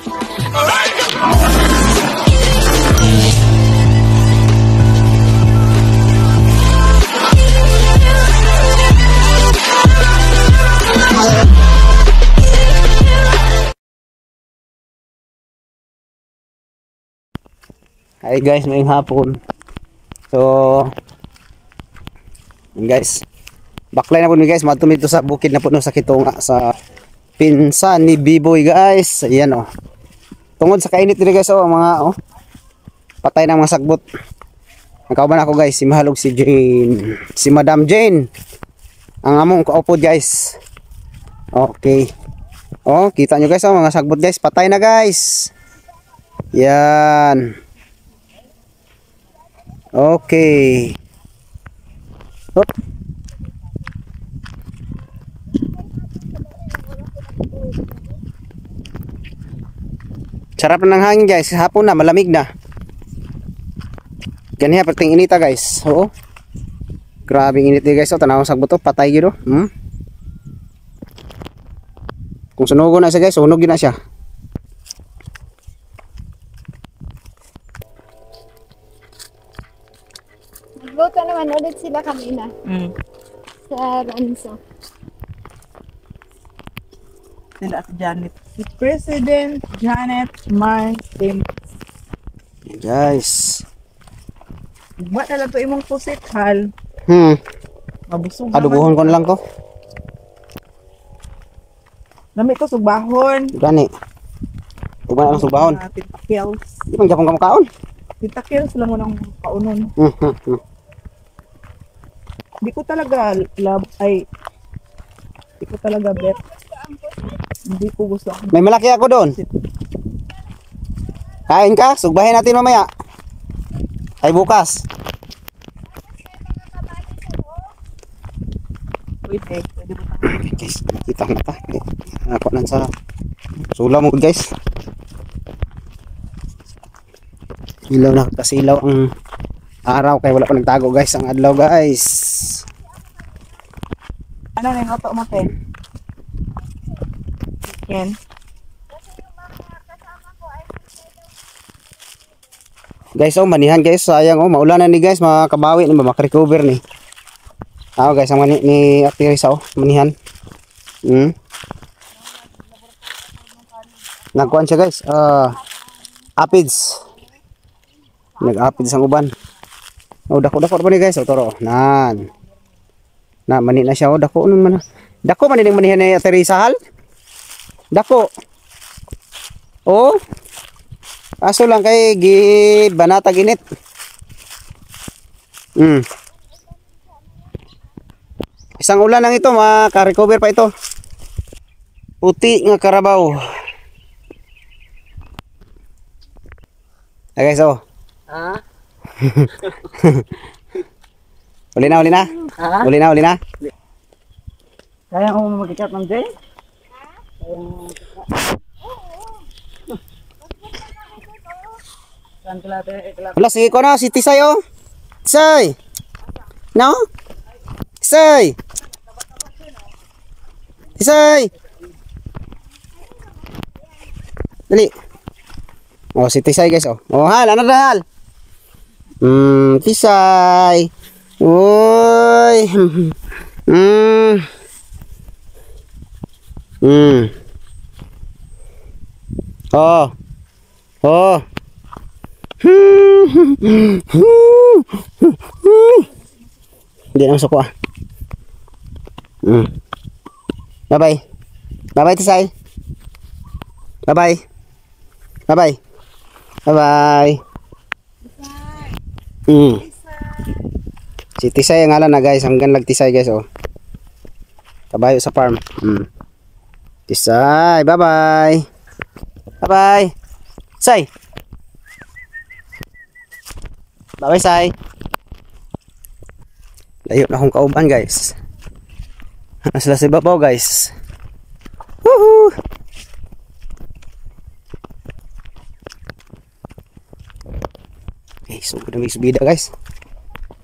Hi guys, ngayong hapon. So guys, baklay na po ni guys, matumito sa bukid na po no, sa Kitunga sa pinsan ni Biboy guys. Ayan oh. Tungod sa kainit nila guys oh, mga oh. Patay ng mga sagbot. Nakauban ako guys, si Mahalog, si Jane, si Madam Jane. Ang among kaupod guys. Okay. Oh, kita nyo guys oh, mga sagbot guys, patay na guys. Yan. Okay. Hop. Sarap na ng hangin guys. Hapon na, malamig na. Ganyan perting inita guys. Oo. Grabe init din guys. O, tanawang sagbot to. Patay gito. Kung sunugo na siya guys, sunog na siya. Nagluto naman ulit sila kanina. Sa Ranso. Sila at Janet. Si President Janet Martin. Guys. Ba't na lang ito imong pusit, Hal? Mabusog naman. Adubuhon ko na lang to. Nami ito, sugbahon. Gani. Tuban na lang subahon. Tintakils. Di man japon ka makaon. Tintakils lang mo ng kaunon. Di ko talaga love, di ko talaga bet. Hindi ko gusto. May malaki ako doon. Kain ka? Sugbahin natin mamaya. Ay bukas. Wait pwede mo Okay, guys, kita na ta. Ako nan sa sula mo guys. Ilaw na kasi ilaw ang araw kaya wala pa nagtago guys ang adlaw guys. Ano na yung oto mo, te? Yan. Guys, oh, manihan guys, sayang oh, maulanan ni guys, makakabawi ni makarecover ni. Guys, ang mani ni Ate Risa oh, manihan. Nagkuhan siya guys, apids. Nag-apids ang uban. Oh, dako-dako pa ni guys, oh, toro. Nan. Na mani na siya oh, dako nun man. Dako man ning manihan ni Ate Risa hal. Dako. Oh. Aso lang kay banatag init. Isang ulan lang ito, maka-recover pa ito. Puti nga karabaw. Guys, oh. Uli na. Uli na. Kaya ko mag-chat ng Jay? Wala, sige ko na, si Tisay oh. Tisay. No? Tisay. Dali. Oh, si Tisay guys oh. Oh, hal, ano na hal? Tisay. Uy. Oh. Hindi naman suko ah. Bye bye Tisay. Bye bye. Si Tisay ang ngalan na guys, hanggang Tisay guys oh. Kabayo sa farm. Tisay, bye bye. Say. Bye Say. Layo na akong kauban guys. Sila sa ibabaw guys. Woohoo! Okay, so kung may subida guys.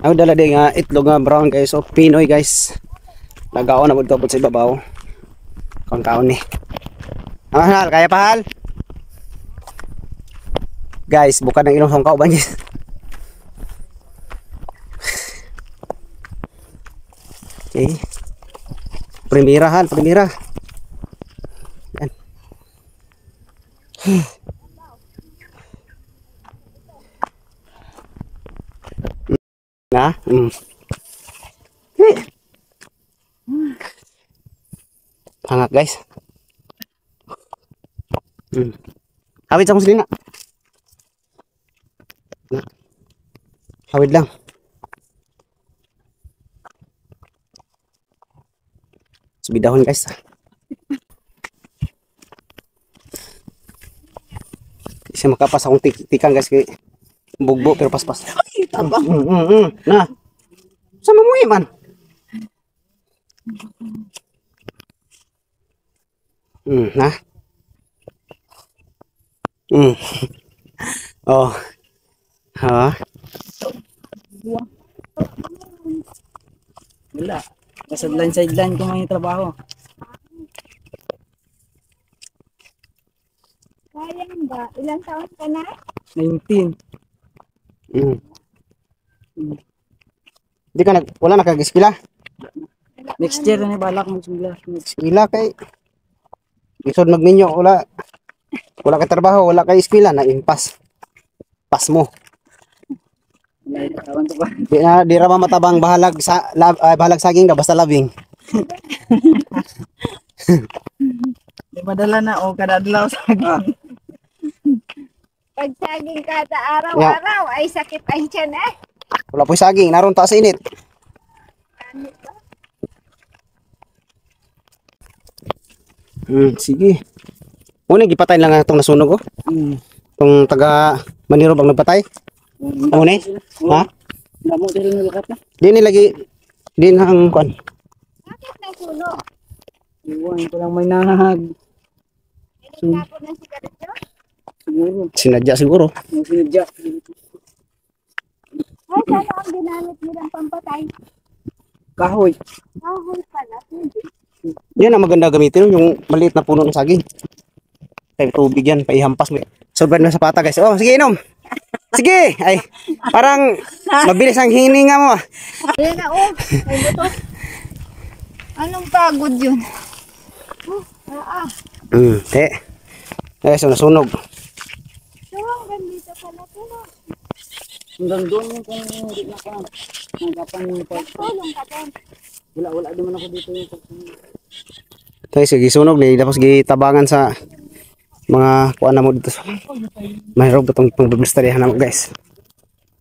Ako dala din nga itlog nga brown guys. So Pinoy guys. Nagaon na magtapot sa ibabaw. Kaon ni. Hal, kaya pa hal? Guys, bukan ng ilong songkaw ba guys? Okay. Primirahan, primira. Yan. Na? Hangat guys. Hawid sa muslina. Hawid lang. Subidahon guys. Isa makapas akong tikang guys kay bugbo pero paspas. Ay, taba. Na. Sama mo man. Na. Oh. Ha. Wala. Sideline ko may trabaho. Sayang ba? Ilang taon ka na? 19. Di ka wala na kag-eskwela. Next year na balak mo sila. Eskwela kay isod magminyo wala kay trabaho, wala kay eskwela na impas. Pas mo. Tawan to ba? Di ra matabang bahalag sa bahalag saging daw basta labing. Di madala na o kada adlaw sa Pag saging kada araw-araw ay sakit ang tiyan eh. Wala po'y saging naron ta sa init. Sige. Una gipatay lang atong nasunog oh. Tong taga Maniro bang nagpatay? Una? Ha? Damo diri na lukat na. Di ni lagi din ang kuan. Bakit nasunog? Iwan ko lang may nahag. Nagtapon ng sigarilyo? Siguro. Sinadya siguro. May sinadya. Ay, sana ang ginamit nilang pampatay. Kahoy. Kahoy pala. Yan ang maganda gamitin yung maliit na puno ng saging. Kaya tubig yan, paihampas mo. Sobrang na sa pata guys. Oh, sige inom. Sige. Ay, parang mabilis ang hininga mo. Ayan na oh. Ay, buto. Anong pagod yun? So nasunog. So, hanggang dito pala po. Hanggang doon yung kung hindi na ka. Nagapan yung pag. Tulong ka din. Wala naman ako dito yung pag. Tayo sige sunog ni tapos gitabangan sa mga kuan na mo dito sa mahirap itong pang-biblistaryahan na mo guys.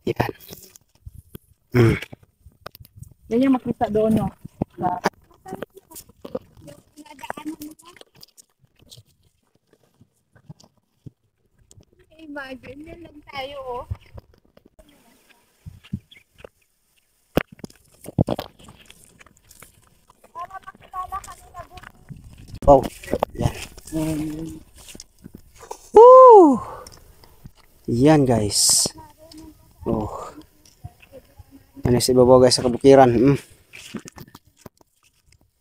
Yan. Yan yung makita doon no. Imagine, yan lang tayo oh. Para makilala ka nila doon. Oh. Yan. Woo! Yan guys. Oh. Ano si Bobo guys sa kabukiran.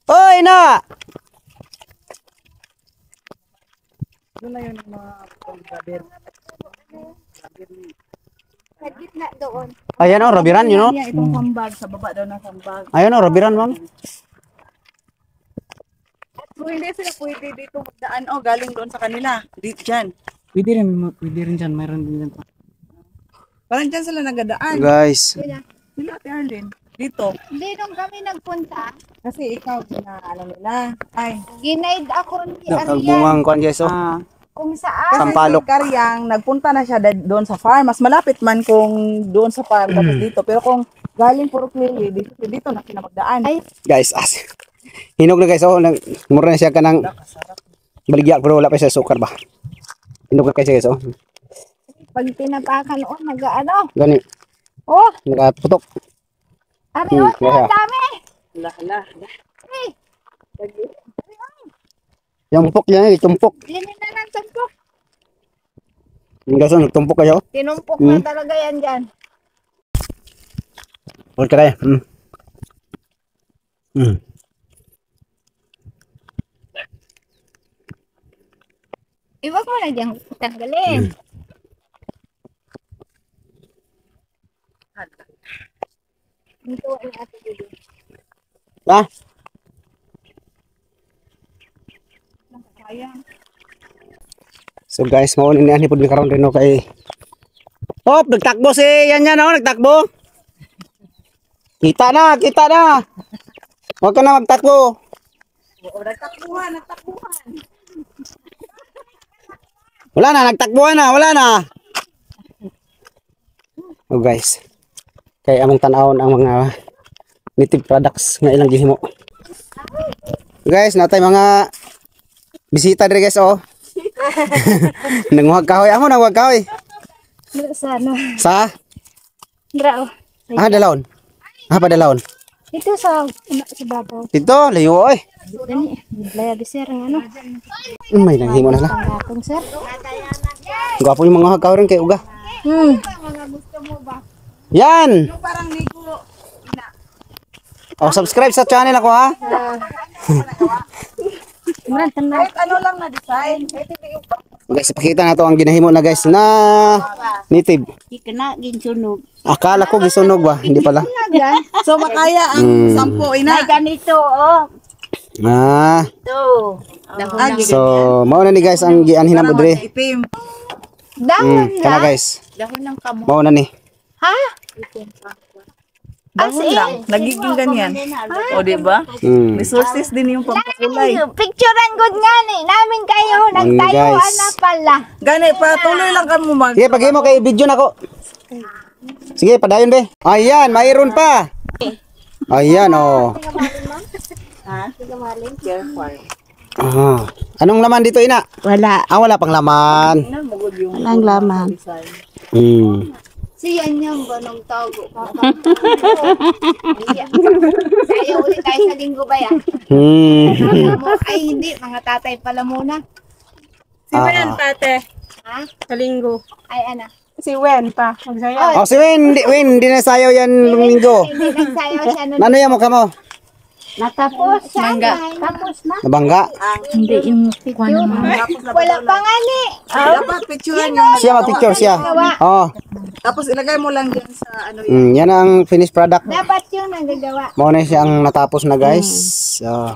Oy na! Doon na yun yung mga pag-gaber. Sa gitna doon. Ayan oh, rabiran yun oh. Itong sambag, sa baba daw ng sambag. Ayan oh, rabiran ma'am. Kung hindi sila pwede dito magdaan, galing doon sa kanila. Dito dyan. Pwede rin dyan, mayroon din dyan. Parang dyan sila nagadaan. Guys. Sila, Ate Arlene. Dito. Hindi nung kami nagpunta, Kasi ikaw, alam nila. Ay. ginaid ako ni Arian Nagbungang kuan guys oh. kung saan. Kasi Sampalok. si Karyang, nagpunta na siya doon sa farm. Mas malapit man kung doon sa farm tapos dito. Pero kung galing puro Clearly, dito na sila magdaan. Ay, Guys, hinog na guys oh, mura na siya kanang baligya pero wala pa siya sukar ba. Hinog na guys guys oh. pag tinapakan o, nag-ano. Gani, Oh, nakaputok. ari o, kaya. ang dami. Hala. Ay, Yung tumpok yan, tumpok. linin na ng tumpok. Yung guys oh, nagtumpok kayo. Tinumpok na talaga yan dyan. Huwag ka tayo. Iwag mo na dyan tanggalin. Ito ang ate dito. Ha? So guys, maunin ni ani pud mi karon rin kay. Hop, nagtakbo si yan yan oh, nagtakbo. Kita na, kita na. Huwag ka na magtakbo. Oo, nagtakbuhan. Wala na, nagtakbuhan na, wala na. Oh guys. Kay among tan-awon ang mga native products nga ilang gihimo. Guys, natay mga bisita diri guys oh. Nanguhag kahoy, amo nanguhag kahoy. Sana. Sa? Drao. Ah, dalawon. Ah, pa dalawon. Ito sa babaw. Dito, layo oy. Dani, laya di sir ng ano. May nanghimo na la. Pangakong sir. Gwapo yung mga hagkaw rin kay uga. Yan! Yung parang ligo. Oh, subscribe sa channel ako ha. Kahit ano lang na design. Guys, ipakita na to ang ginahimo na guys na native. Ikana ginsunog. Akala ko gisunog ba, hindi pala. So makaya ang 10 ina. Ay ganito oh. Ah, To. so mao na ni guys ang gianhinam udre. Itim. Dahon Kana guys. Dahon ng kamo. Mao na ni. Ha? Dahon lang. Nagiging ganyan. O, diba? Resources din yung pampakulay. Picturean good nga ni. Namin kayo. Nagtayuan guys. na pala. Gani, patuloy lang kami mag... Sige, pagimo kay video nako. Sige, padayon be. Ayan, mayroon pa. Ayan oh. Ah, anong laman dito ina? Wala. Ah, wala pang laman. Walang laman. Siyan yung banong tago. Sayo ulit tayo sa linggo ba yan? Ay hindi, mga tatay pala muna. Si Wen, tate. Ha? Sa linggo. Ay ana. Si Wen pa. Magsayaw. Oh, si Win, hindi na sayaw yan linggo. Hindi nagsayaw siya nun. Ano yan mukha mo? Natapos. Mangga. Tapos na. Nabangga? Hindi yung kuwan naman. Wala pa nga ni. Dapat picturean yung... Siya mag-picture siya. Oh, Tapos ilagay mo lang dyan sa ano yun. yan ang finished product. Dapat yung nagagawa. Mao na siya ang natapos na guys.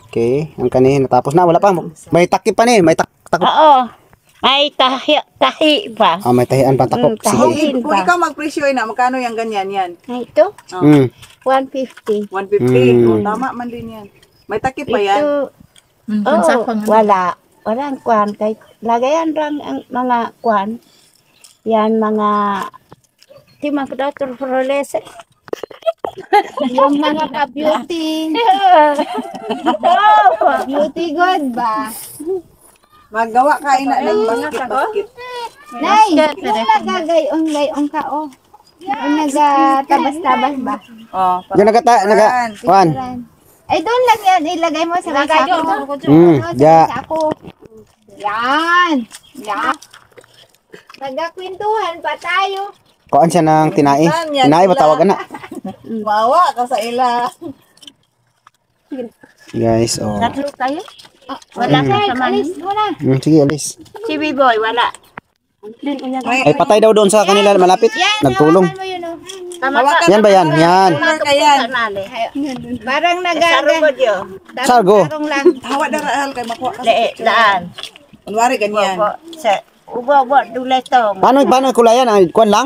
Okay, ang kanihin natapos na. Wala pa. May takip pa ni, may takip. Oo. May tahi pa. Ah, may tahian pa takop. Sige. Kung ikaw mag-presyo na, magkano yung ganyan yan? Ito, Mm. 150. 150. O, tama man din yan. May takip pa yan. Ito, wala. Walang kuwan. Kahit lagayan lang ang mga kuwan. Yan mga timang dator florese. Yung mga ka-beauty. Beauty good ba? Magawa ka ina ng basket. Nay, yung nagagayon ka oh. Yung nagatabas-tabas ba? Oh, Yan kuan. Ay, doon lang yan. Ilagay mo sa sako. Ja. Sako. Yan. Yan. Nagkakwentuhan pa tayo. Kuan siya ng tinai. Tinai ba tawagan na? Mawa ka sa ila. Guys, oh. Tatlo kayo? Wala ka sa man. Alis mo na. Sige, alis. Si B-boy, wala. Ay, patay daw doon sa kanila malapit. Nagtulong. Hawakan mo yun oh. Tama ka. Yan ba yan? Yan. Ayan. Parang Sarong ko diyo. Sargo. Tarong lang. Hawa na rahal kay makuha ka. Daan. Kunwari ganyan. Sa ubo dulay tong. Paano kulayan? Kuan lang?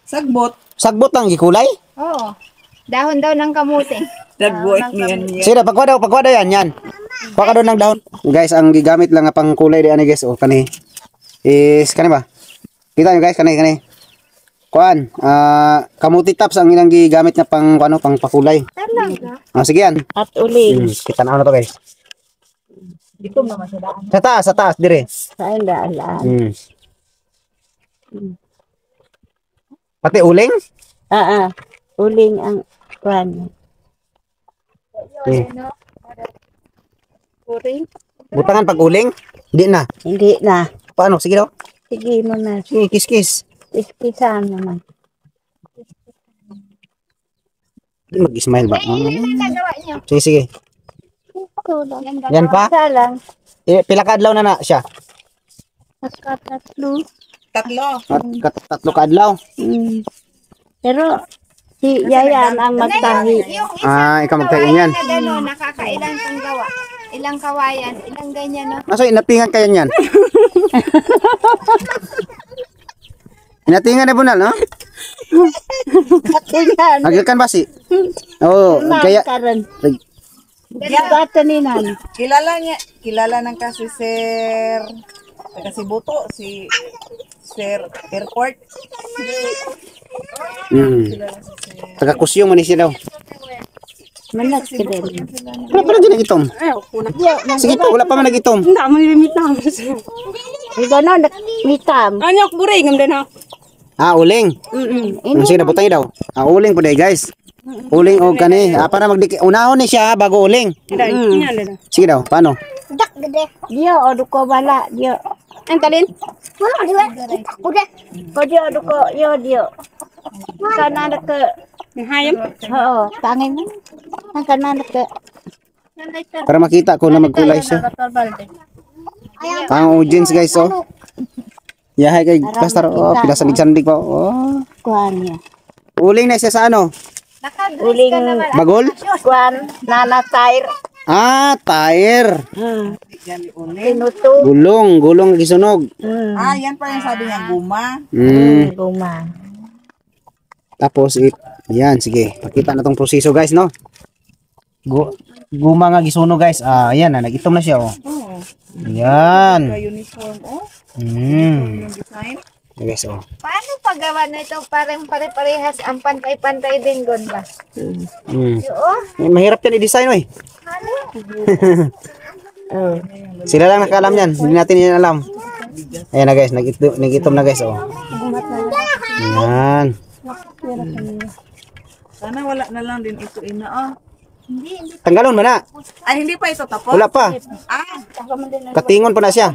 Sagbot. Sagbot lang gikulay? Oo. Dahon daw ng kamuti. Nagbuhat niyan niya. Sige, pagkuha daw yan. Kuha ka doon ng dahon. Guys, ang gigamit lang nga pang kulay di ani guys. Oh, kani. Is kani ba? Kita nyo guys, kani. Kuan, kamuti tops ang ilang gigamit nga pang pang pakulay. Talaga? Ah, sige yan. At uling. Kita na to guys. Dito naman sa daan. Sa taas dire. Saan daan? Pati uling? Uling ang kwan. Uring. Butangan pag uling? Di na. Hindi na. Paano? Sige daw. Sige mo na. Sige, kiss. Iskisan naman. Di mag-smile ba? Ano nagawa niyo? Sige. Yan ba? Yan pa? Isa lang. Pila ka adlaw na siya? Nakatatlo. Tatlo. Tatlo ka adlaw. Pero Si Yayan ang magtahi. Yung isang Ikaw magtahi yan. na gano'n, nakakailan pang gawa. Ilang kawayan, ilang ganyan, no? Maso, inatingan kayo niyan. Inatingan na bunal, no? Tingnan. Agilkan basi. Oo, kaya... Karon. Gataninan. Kilala ng kasi Sir, taga Sibuto, si Sir Airport. Taga kusyong man siya daw. Manas ka din. Wala pa na nagitom. Sige po, wala pa man nagitom. Hindi mo limitahan. Ikaw na, mitam. Ano ako buray, gamdan ha? Uling. Sige na, butang daw. Uling po day, guys. Uling o gani. Para unahon ni siya bago uling. Sige daw, paano? Dia odo ko bala, dia. Ang talin? Wala dia. Udah. Ko dia odo ko, yo dia. Kana na ke. Hayam? Oo, tangin mo. Ang kana na ke. Para makita ko na magkulay siya. Pang audience guys, oh. Yahay kay Pastor, oh, pinasandig-sandig pa. Oh. Kuan niya. Uling na siya sa ano? Uling Bagol? kuan nana tire. Tire. Tinuto. Gulong gisunog. Yan pa yung sabi niya, guma. Guma. Tapos yan, sige. Pakita na tong proseso guys, no? Guma nga gisunog guys. Ayan na, nagitom na siya, oh. Yan. Uniform, Yung design. guys, oh. Paano paggawa na ito? Parang pare-parehas, ang pantay-pantay din, God ba? Mahirap yan i-design, eh. Sila lang nakaalam yan. Hindi natin yan alam. Ayan na guys, nagitom na guys, oh. Yan. Sana wala na lang din ito ina, Tanggalon mo na. Ay, hindi pa ito tapos? Wala pa. Katingon pa na siya.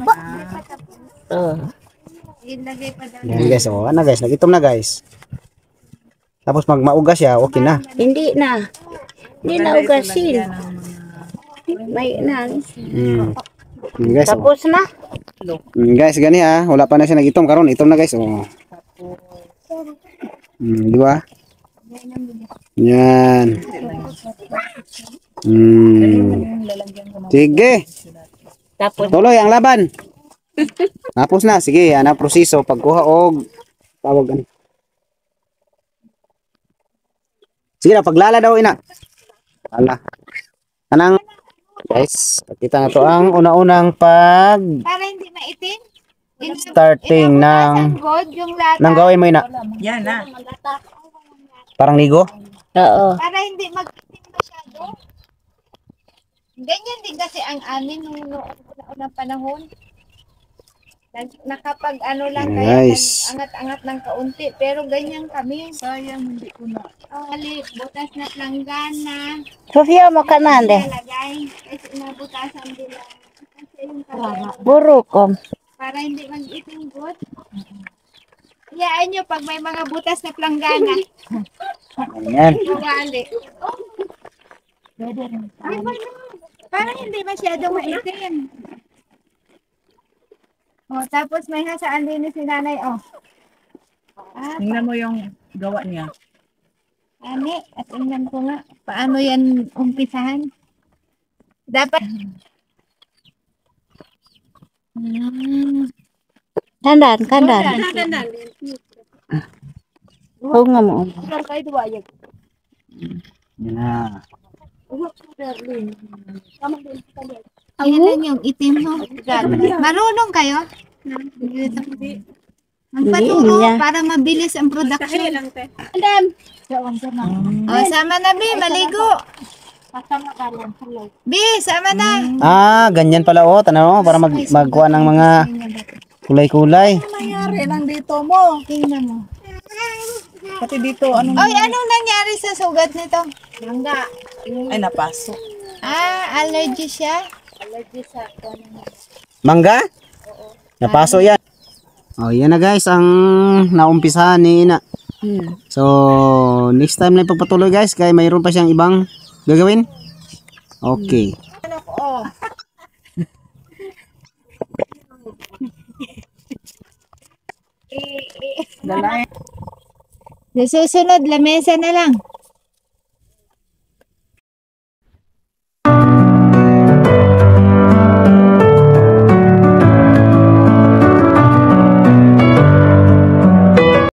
Ilagay pa daw. Yan guys, oh. Ano guys, nagitom na guys. Tapos magmauga siya, okay na. Hindi na. Hindi na ugasin. May na. Yan guys, oh. Tapos na. Guys, gani ha. Wala pa na siya nagitom. Karon itom na guys, oh. Di ba? Yan. Sige. Tapos Tuloy ang laban. Tapos na, sige, ana proseso pagkuha og tawag ano. Sige na, paglala daw ina. Ala. Kanang guys, kita na to ang una-unang Para hindi maitim. starting ng God, yung lata. nang gawin mo ina. Yan na. Parang ligo. oo. Para hindi mag-itim masyado. Ganyan din kasi ang amin nung unang panahon. Nakapag ano lang kaya Nice. angat-angat ng kaunti. Pero ganyan kami. Sayang hindi ko na. Ali, butas na planggana. Sofia mo kanan deh. Lagay. Kasi inabutasan din lang. Kasi yung kalera. Burukom. Para hindi mag-itim good. Iyaan nyo pag may mga butas na planggana. Ayan. Ugali. Para hindi masyado maitim. Tapos may hasaan din si nanay, Tingnan mo yung gawa niya. Ani, at tingnan ko nga, paano yan umpisahan? Dapat, Kandan. Oo nga mo. Yan na. yan lang yung itim mo. Marunong kayo? Magpaturo Hindi, para mabilis ang production. Sama na, Bi, maligo. Bi, sama na. Ganyan pala oh, tanaw para magkuha ng mga kulay-kulay. Nangyari lang dito mo. Tingnan mo. Pati dito, ano Oy, anong nangyari sa sugat nito? Langga. ay napasok. Allergy siya? Mangga? Napaso yan. Oh, yan na guys ang naumpisahan ni Ina. So, next time na ipagpatuloy guys kaya mayroon pa siyang ibang gagawin. Okay. Dalayan. Sa susunod, lamesa na lang.